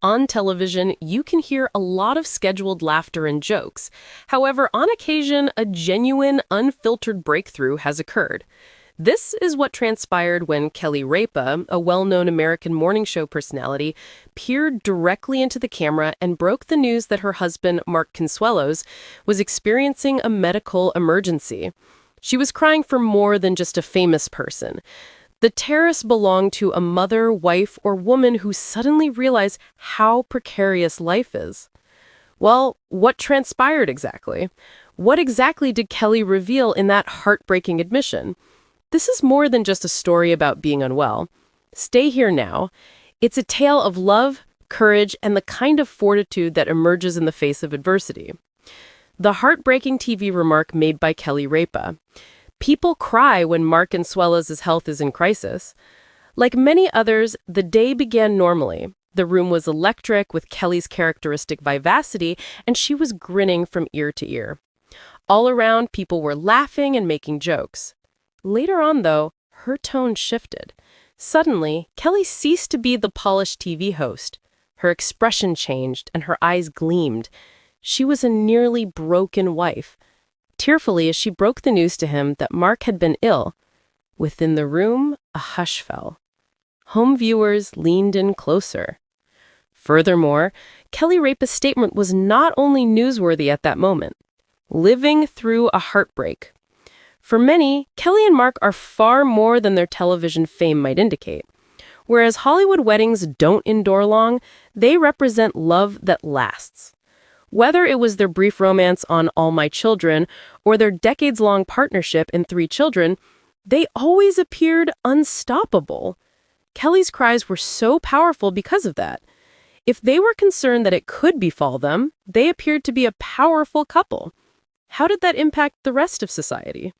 On television, you can hear a lot of scheduled laughter and jokes. However, on occasion, a genuine, unfiltered breakthrough has occurred. This is what transpired when Kelly Ripa, a well-known American morning show personality, peered directly into the camera and broke the news that her husband, Mark Consuelos, was experiencing a medical emergency. She was crying for more than just a famous person. The terrorists belonged to a mother, wife, or woman who suddenly realized how precarious life is. Well, what transpired exactly? What exactly did Kelly reveal in that heartbreaking admission? This is more than just a story about being unwell. Stay here now. It's a tale of love, courage, and the kind of fortitude that emerges in the face of adversity. The heartbreaking TV remark made by Kelly Ripa. People cry when Mark Consuelos' health is in crisis. Like many others, the day began normally. The room was electric with Kelly's characteristic vivacity, and she was grinning from ear to ear. All around, people were laughing and making jokes. Later on, though, her tone shifted. Suddenly, Kelly ceased to be the polished TV host. Her expression changed, and her eyes gleamed. She was a nearly broken wife. Tearfully as she broke the news to him that Mark had been ill. Within the room, a hush fell. Home viewers leaned in closer. Furthermore, Kelly Ripa's statement was not only newsworthy at that moment. Living through a heartbreak. For many, Kelly and Mark are far more than their television fame might indicate. Whereas Hollywood weddings don't endure long, they represent love that lasts. Whether it was their brief romance on All My Children or their decades-long partnership in 3 Children, they always appeared unstoppable. Kelly's cries were so powerful because of that. If they were concerned that it could befall them, they appeared to be a powerful couple. How did that impact the rest of society?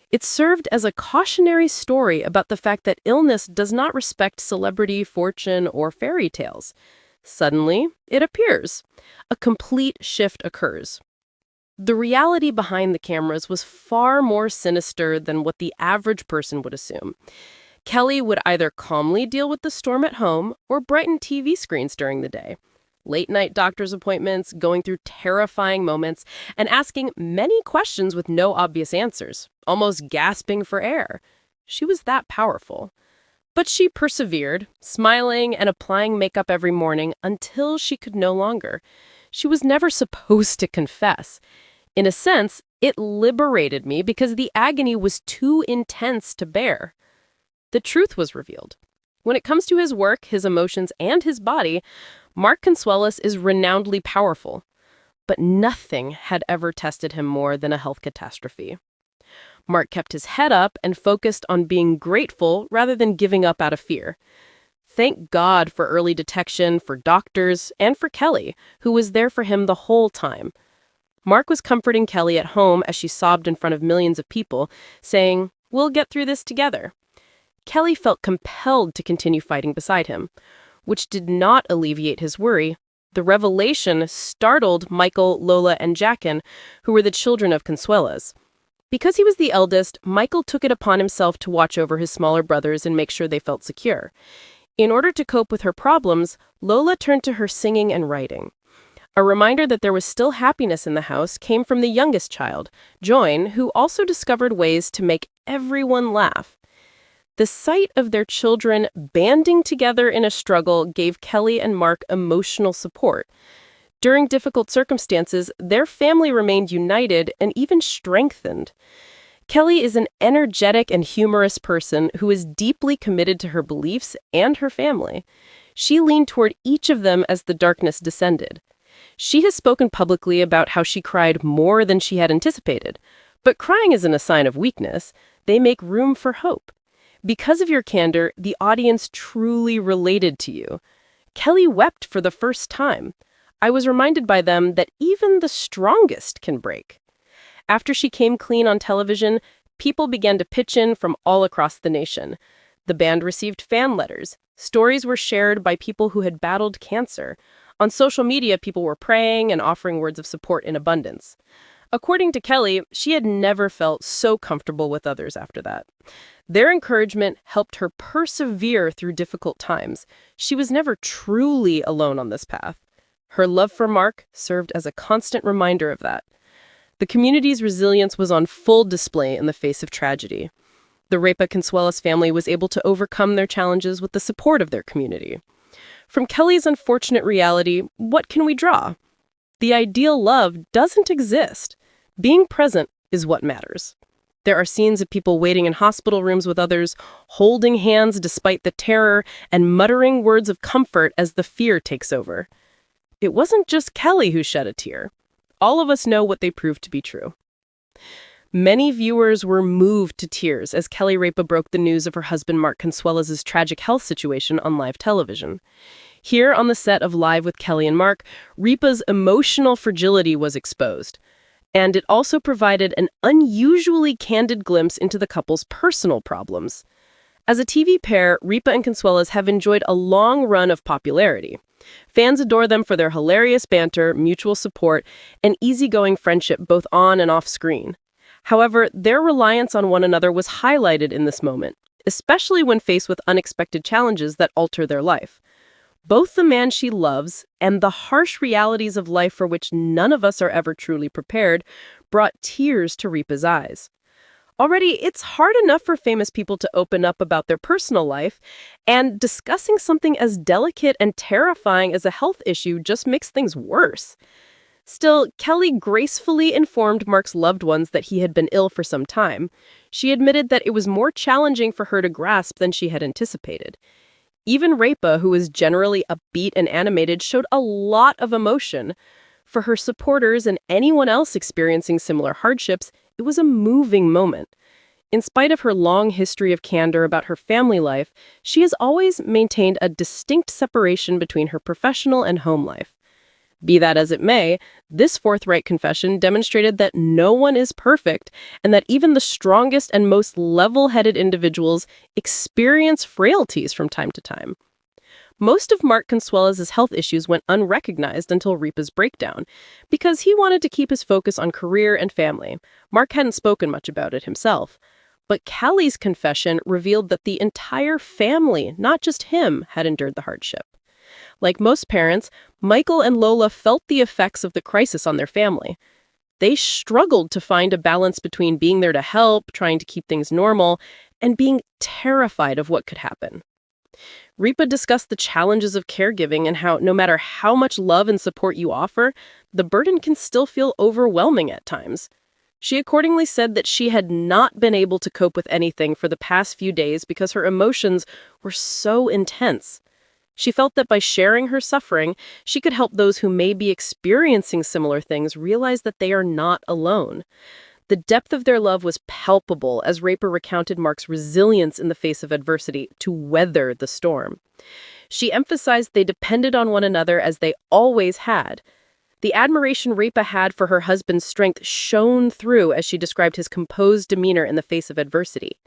It served as a cautionary story about the fact that illness does not respect celebrity, fortune, or fairy tales. Suddenly, it appears. A complete shift occurs. The reality behind the cameras was far more sinister than what the average person would assume. Kelly would either calmly deal with the storm at home or brighten TV screens during the day. Late-night doctor's appointments, going through terrifying moments, and asking many questions with no obvious answers, almost gasping for air. She was that powerful. But she persevered, smiling and applying makeup every morning until she could no longer. She was never supposed to confess. In a sense, it liberated me because the agony was too intense to bear. The truth was revealed. When it comes to his work, his emotions, and his body, Mark Consuelos is renownedly powerful. But nothing had ever tested him more than a health catastrophe. Mark kept his head up and focused on being grateful rather than giving up out of fear. Thank God for early detection, for doctors, and for Kelly, who was there for him the whole time. Mark was comforting Kelly at home as she sobbed in front of millions of people, saying, "We'll get through this together." Kelly felt compelled to continue fighting beside him, which did not alleviate his worry. The revelation startled Michael, Lola, and Jackin, who were the children of Consuelos. Because he was the eldest, Michael took it upon himself to watch over his smaller brothers and make sure they felt secure. In order to cope with her problems, Lola turned to her singing and writing. A reminder that there was still happiness in the house came from the youngest child, Joan, who also discovered ways to make everyone laugh. The sight of their children banding together in a struggle gave Kelly and Mark emotional support. During difficult circumstances, their family remained united and even strengthened. Kelly is an energetic and humorous person who is deeply committed to her beliefs and her family. She leaned toward each of them as the darkness descended. She has spoken publicly about how she cried more than she had anticipated. But crying isn't a sign of weakness. They make room for hope. Because of your candor, the audience truly related to you. Kelly wept for the first time. I was reminded by them that even the strongest can break. After she came clean on television, people began to pitch in from all across the nation. The band received fan letters. Stories were shared by people who had battled cancer. On social media, people were praying and offering words of support in abundance. According to Kelly, she had never felt so comfortable with others after that. Their encouragement helped her persevere through difficult times. She was never truly alone on this path. Her love for Mark served as a constant reminder of that. The community's resilience was on full display in the face of tragedy. The Ripa Consuelos family was able to overcome their challenges with the support of their community. From Kelly's unfortunate reality, what can we draw? The ideal love doesn't exist. Being present is what matters. There are scenes of people waiting in hospital rooms with others, holding hands despite the terror, and muttering words of comfort as the fear takes over. It wasn't just Kelly who shed a tear. All of us know what they proved to be true. Many viewers were moved to tears as Kelly Ripa broke the news of her husband Mark Consuelos' tragic health situation on live television. Here on the set of Live with Kelly and Mark, Ripa's emotional fragility was exposed. And it also provided an unusually candid glimpse into the couple's personal problems. As a TV pair, Ripa and Consuelos have enjoyed a long run of popularity. Fans adore them for their hilarious banter, mutual support, and easygoing friendship both on and off screen. However, their reliance on one another was highlighted in this moment, especially when faced with unexpected challenges that alter their life. Both the man she loves and the harsh realities of life for which none of us are ever truly prepared brought tears to Ripa's eyes. Already, it's hard enough for famous people to open up about their personal life, and discussing something as delicate and terrifying as a health issue just makes things worse. Still, Kelly gracefully informed Mark's loved ones that he had been ill for some time. She admitted that it was more challenging for her to grasp than she had anticipated. Even Ripa, who was generally upbeat and animated, showed a lot of emotion. For her supporters and anyone else experiencing similar hardships, it was a moving moment. In spite of her long history of candor about her family life, she has always maintained a distinct separation between her professional and home life. Be that as it may, this forthright confession demonstrated that no one is perfect and that even the strongest and most level-headed individuals experience frailties from time to time. Most of Mark Consuelos' health issues went unrecognized until Ripa's breakdown, because he wanted to keep his focus on career and family. Mark hadn't spoken much about it himself. But Kelly's confession revealed that the entire family, not just him, had endured the hardship. Like most parents, Michael and Lola felt the effects of the crisis on their family. They struggled to find a balance between being there to help, trying to keep things normal, and being terrified of what could happen. Ripa discussed the challenges of caregiving and how, no matter how much love and support you offer, the burden can still feel overwhelming at times. She accordingly said that she had not been able to cope with anything for the past few days because her emotions were so intense. She felt that by sharing her suffering, she could help those who may be experiencing similar things realize that they are not alone. The depth of their love was palpable as Ripa recounted Mark's resilience in the face of adversity to weather the storm. She emphasized they depended on one another as they always had. The admiration Ripa had for her husband's strength shone through as she described his composed demeanor in the face of adversity.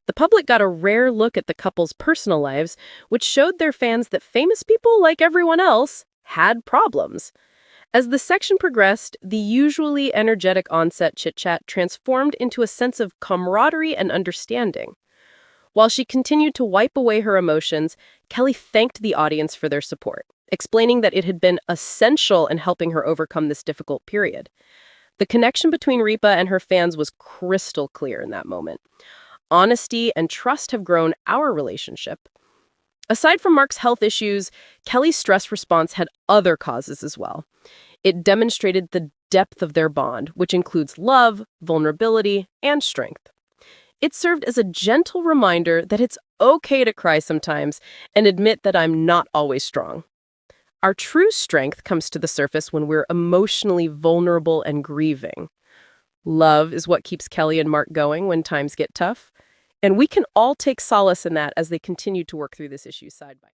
The public got a rare look at the couple's personal lives, which showed their fans that famous people, like everyone else, had problems. As the section progressed, the usually energetic on-set chit-chat transformed into a sense of camaraderie and understanding. While she continued to wipe away her emotions, Kelly thanked the audience for their support, explaining that it had been essential in helping her overcome this difficult period. The connection between Ripa and her fans was crystal clear in that moment. Honesty and trust have grown our relationship. Aside from Mark's health issues, Kelly's stress response had other causes as well. It demonstrated the depth of their bond, which includes love, vulnerability, and strength. It served as a gentle reminder that it's okay to cry sometimes and admit that I'm not always strong. Our true strength comes to the surface when we're emotionally vulnerable and grieving. Love is what keeps Kelly and Mark going when times get tough, and we can all take solace in that as they continue to work through this issue side by side.